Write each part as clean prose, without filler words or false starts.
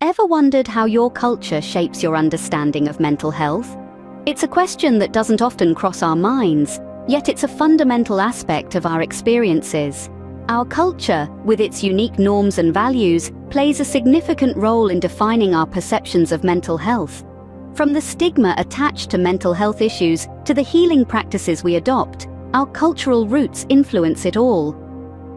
Ever wondered how your culture shapes your understanding of mental health? It's a question that doesn't often cross our minds, yet it's a fundamental aspect of our experiences. Our culture, with its unique norms and values, plays a significant role in defining our perceptions of mental health. From the stigma attached to mental health issues to the healing practices we adopt, our cultural roots influence it all.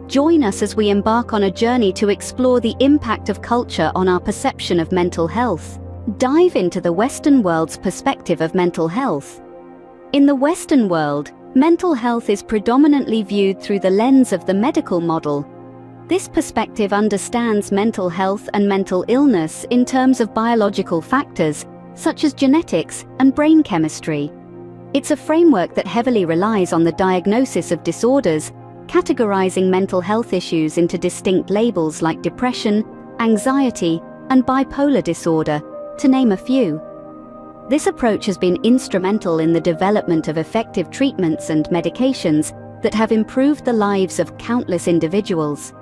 Join us as we embark on a journey to explore the impact of culture on our perception of mental health. Dive into the Western world's perspective of mental health. In the Western world, mental health is predominantly viewed through the lens of the medical model. This perspective understands mental health and mental illness in terms of biological factors, such as genetics and brain chemistry. It's a framework that heavily relies on the diagnosis of disorders, categorizing mental health issues into distinct labels like depression, anxiety, and bipolar disorder, to name a few. This approach has been instrumental in the development of effective treatments and medications that have improved the lives of countless individuals.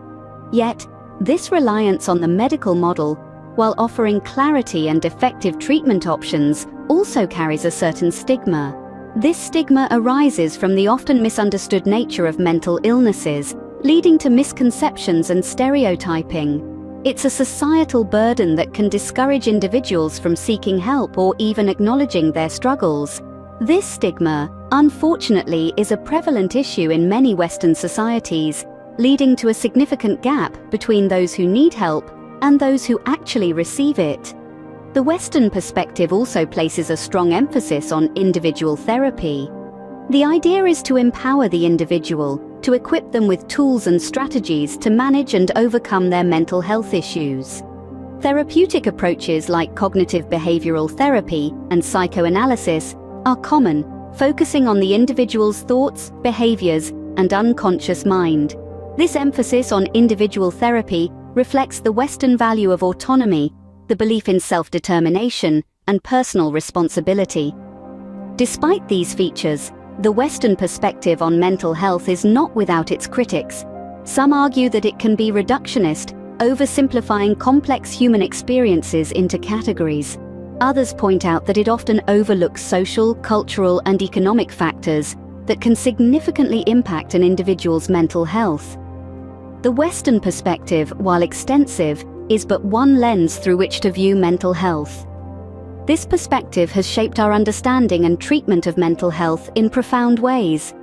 Yet, this reliance on the medical model, while offering clarity and effective treatment options, also carries a certain stigma. This stigma arises from the often misunderstood nature of mental illnesses, leading to misconceptions and stereotyping. It's a societal burden that can discourage individuals from seeking help or even acknowledging their struggles. This stigma, unfortunately, is a prevalent issue in many Western societies, leading to a significant gap between those who need help and those who actually receive it. The Western perspective also places a strong emphasis on individual therapy. The idea is to empower the individual, to equip them with tools and strategies to manage and overcome their mental health issues. Therapeutic approaches like cognitive behavioral therapy and psychoanalysis are common, focusing on the individual's thoughts, behaviors, and unconscious mind. This emphasis on individual therapy reflects the Western value of autonomy, the belief in self-determination, and personal responsibility. Despite these features, the Western perspective on mental health is not without its critics. Some argue that it can be reductionist, oversimplifying complex human experiences into categories. Others point out that it often overlooks social, cultural, and economic factors that can significantly impact an individual's mental health. The Western perspective, while extensive, is but one lens through which to view mental health. This perspective has shaped our understanding and treatment of mental health in profound ways.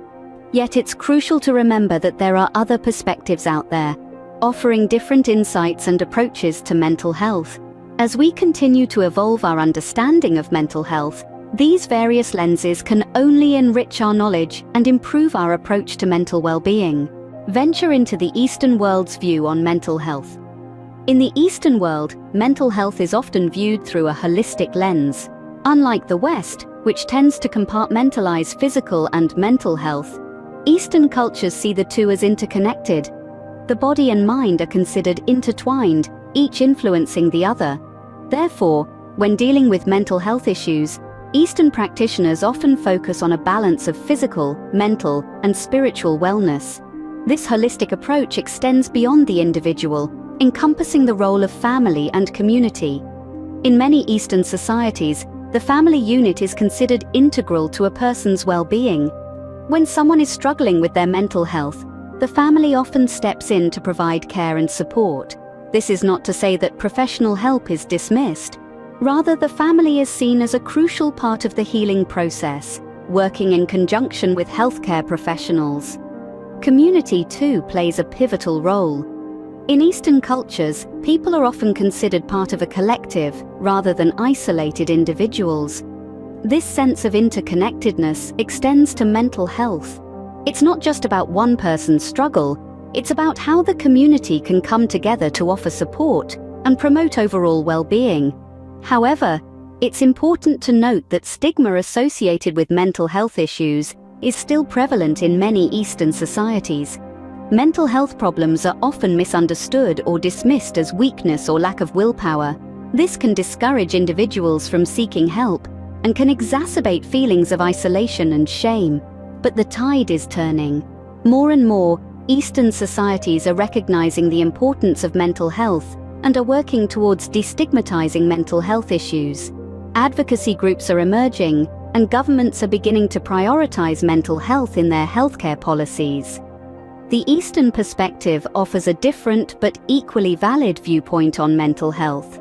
Yet it's crucial to remember that there are other perspectives out there, offering different insights and approaches to mental health. As we continue to evolve our understanding of mental health, these various lenses can only enrich our knowledge and improve our approach to mental well-being. Venture into the Eastern world's view on mental health. In the Eastern world, mental health is often viewed through a holistic lens. Unlike the West, which tends to compartmentalize physical and mental health, Eastern cultures see the two as interconnected. The body and mind are considered intertwined, each influencing the other. Therefore, when dealing with mental health issues, Eastern practitioners often focus on a balance of physical, mental, and spiritual wellness. This holistic approach extends beyond the individual, encompassing the role of family and community. In many Eastern societies, the family unit is considered integral to a person's well-being. When someone is struggling with their mental health, the family often steps in to provide care and support. This is not to say that professional help is dismissed. Rather, the family is seen as a crucial part of the healing process, working in conjunction with healthcare professionals. Community, too, plays a pivotal role. In Eastern cultures, people are often considered part of a collective rather than isolated individuals. This sense of interconnectedness extends to mental health. It's not just about one person's struggle, it's about how the community can come together to offer support and promote overall well-being. However, it's important to note that stigma associated with mental health issues is still prevalent in many Eastern societies. Mental health problems are often misunderstood or dismissed as weakness or lack of willpower. This can discourage individuals from seeking help and can exacerbate feelings of isolation and shame. But the tide is turning. More and more, Eastern societies are recognizing the importance of mental health and are working towards destigmatizing mental health issues. Advocacy groups are emerging, and governments are beginning to prioritize mental health in their healthcare policies. The Eastern perspective offers a different but equally valid viewpoint on mental health.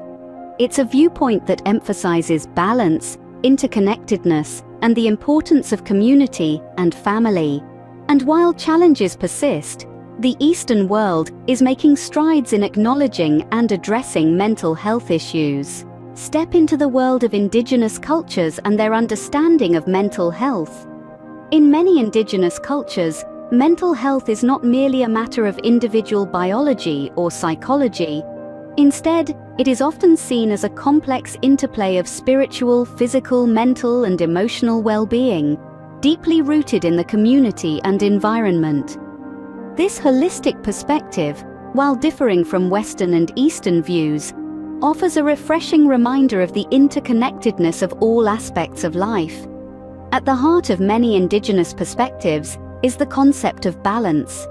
It's a viewpoint that emphasizes balance, interconnectedness, and the importance of community and family. And while challenges persist, the Eastern world is making strides in acknowledging and addressing mental health issues. Step into the world of Indigenous cultures and their understanding of mental health. In many Indigenous cultures, mental health is not merely a matter of individual biology or psychology. Instead, it is often seen as a complex interplay of spiritual, physical, mental, and emotional well-being, deeply rooted in the community and environment. This holistic perspective, while differing from Western and Eastern views, offers a refreshing reminder of the interconnectedness of all aspects of life. At the heart of many Indigenous perspectives is the concept of balance.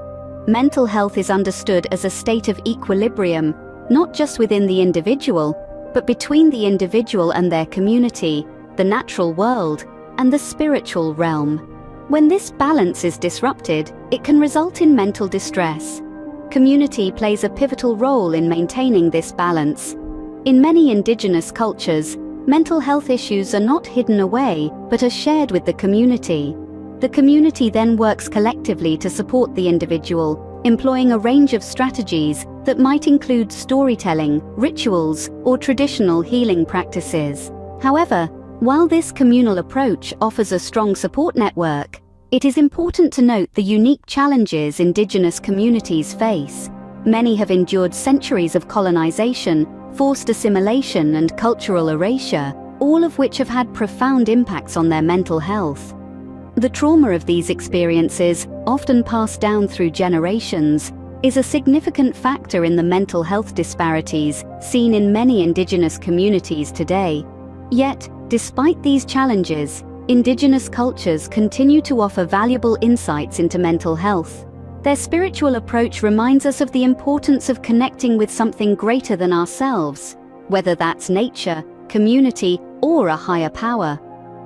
Mental health is understood as a state of equilibrium, not just within the individual, but between the individual and their community, the natural world, and the spiritual realm. When this balance is disrupted, it can result in mental distress. Community plays a pivotal role in maintaining this balance. In many Indigenous cultures, mental health issues are not hidden away, but are shared with the community. The community then works collectively to support the individual, employing a range of strategies that might include storytelling, rituals, or traditional healing practices. However, while this communal approach offers a strong support network, it is important to note the unique challenges Indigenous communities face. Many have endured centuries of colonization, forced assimilation, and cultural erasure, all of which have had profound impacts on their mental health. The trauma of these experiences, often passed down through generations, is a significant factor in the mental health disparities seen in many Indigenous communities today. Yet, despite these challenges, Indigenous cultures continue to offer valuable insights into mental health. Their spiritual approach reminds us of the importance of connecting with something greater than ourselves, whether that's nature, community, or a higher power.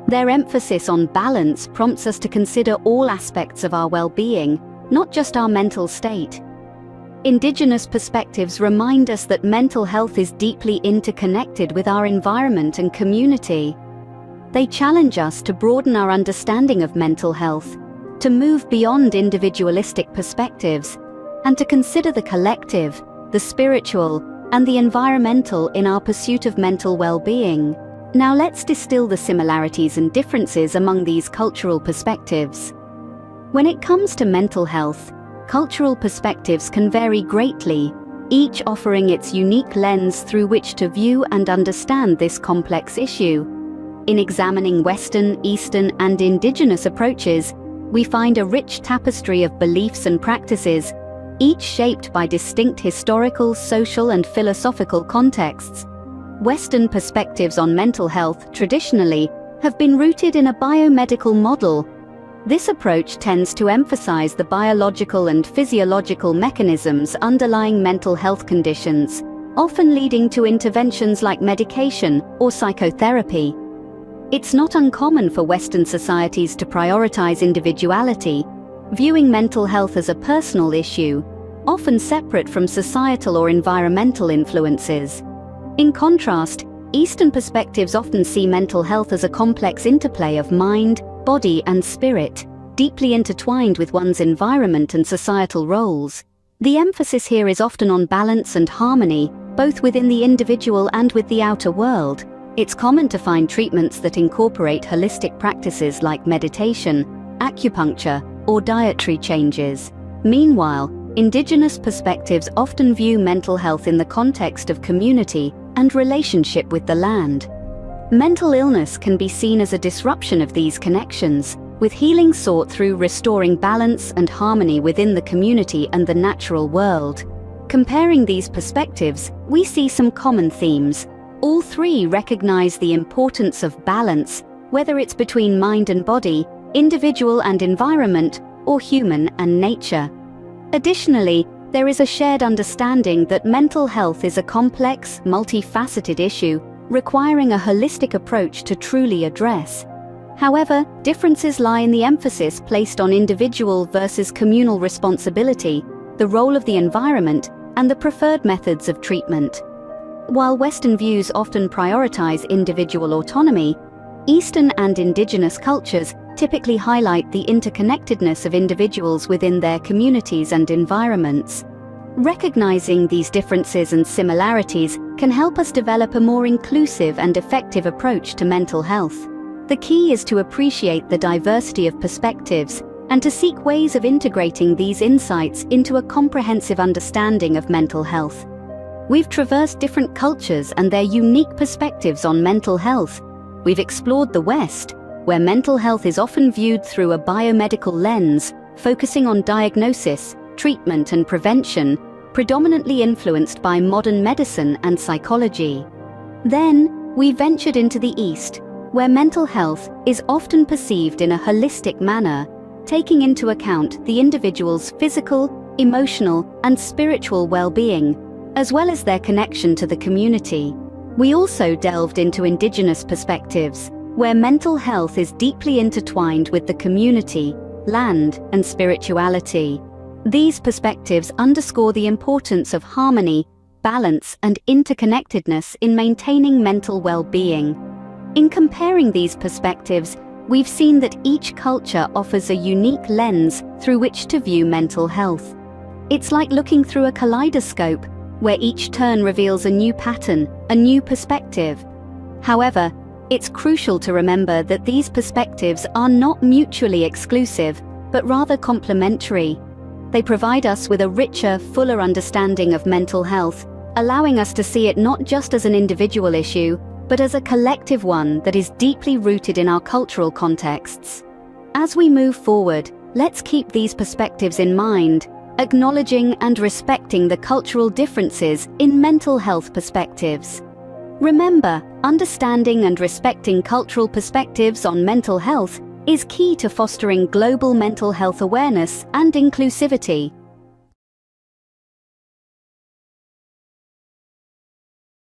Their emphasis on balance prompts us to consider all aspects of our well-being, not just our mental state. Indigenous perspectives remind us that mental health is deeply interconnected with our environment and community. They challenge us to broaden our understanding of mental health, to move beyond individualistic perspectives, and to consider the collective, the spiritual, and the environmental in our pursuit of mental well-being. Now let's distill the similarities and differences among these cultural perspectives. When it comes to mental health, cultural perspectives can vary greatly, each offering its unique lens through which to view and understand this complex issue. In examining Western, Eastern, and Indigenous approaches, we find a rich tapestry of beliefs and practices, each shaped by distinct historical, social, and philosophical contexts. Western perspectives on mental health, traditionally, have been rooted in a biomedical model. This approach tends to emphasize the biological and physiological mechanisms underlying mental health conditions, often leading to interventions like medication or psychotherapy. It's not uncommon for Western societies to prioritize individuality, viewing mental health as a personal issue, often separate from societal or environmental influences. In contrast, Eastern perspectives often see mental health as a complex interplay of mind, body, and spirit, deeply intertwined with one's environment and societal roles. The emphasis here is often on balance and harmony, both within the individual and with the outer world. It's common to find treatments that incorporate holistic practices like meditation, acupuncture, or dietary changes. Meanwhile, Indigenous perspectives often view mental health in the context of community and relationship with the land. Mental illness can be seen as a disruption of these connections, with healing sought through restoring balance and harmony within the community and the natural world. Comparing these perspectives, we see some common themes. All three recognize the importance of balance, whether it's between mind and body, individual and environment, or human and nature. Additionally, There is a shared understanding that mental health is a complex, multifaceted issue requiring a holistic approach to truly address. However, differences lie in the emphasis placed on individual versus communal responsibility, the role of the environment, and the preferred methods of treatment. While Western views often prioritize individual autonomy, Eastern and Indigenous cultures typically highlight the interconnectedness of individuals within their communities and environments. Recognizing these differences and similarities can help us develop a more inclusive and effective approach to mental health. The key is to appreciate the diversity of perspectives and to seek ways of integrating these insights into a comprehensive understanding of mental health. We've traversed different cultures and their unique perspectives on mental health. We've explored the West, where mental health is often viewed through a biomedical lens, focusing on diagnosis, treatment, and prevention, predominantly influenced by modern medicine and psychology. Then, we ventured into the East, where mental health is often perceived in a holistic manner, taking into account the individual's physical, emotional, and spiritual well-being, as well as their connection to the community. We also delved into Indigenous perspectives, where mental health is deeply intertwined with the community, land, and spirituality. These perspectives underscore the importance of harmony, balance, and interconnectedness in maintaining mental well-being. In comparing these perspectives, we've seen that each culture offers a unique lens through which to view mental health. It's like looking through a kaleidoscope, where each turn reveals a new pattern, a new perspective. However, it's crucial to remember that these perspectives are not mutually exclusive, but rather complementary. They provide us with a richer, fuller understanding of mental health, allowing us to see it not just as an individual issue, but as a collective one that is deeply rooted in our cultural contexts. As we move forward, let's keep these perspectives in mind, acknowledging and respecting the cultural differences in mental health perspectives. Remember, understanding and respecting cultural perspectives on mental health is key to fostering global mental health awareness and inclusivity.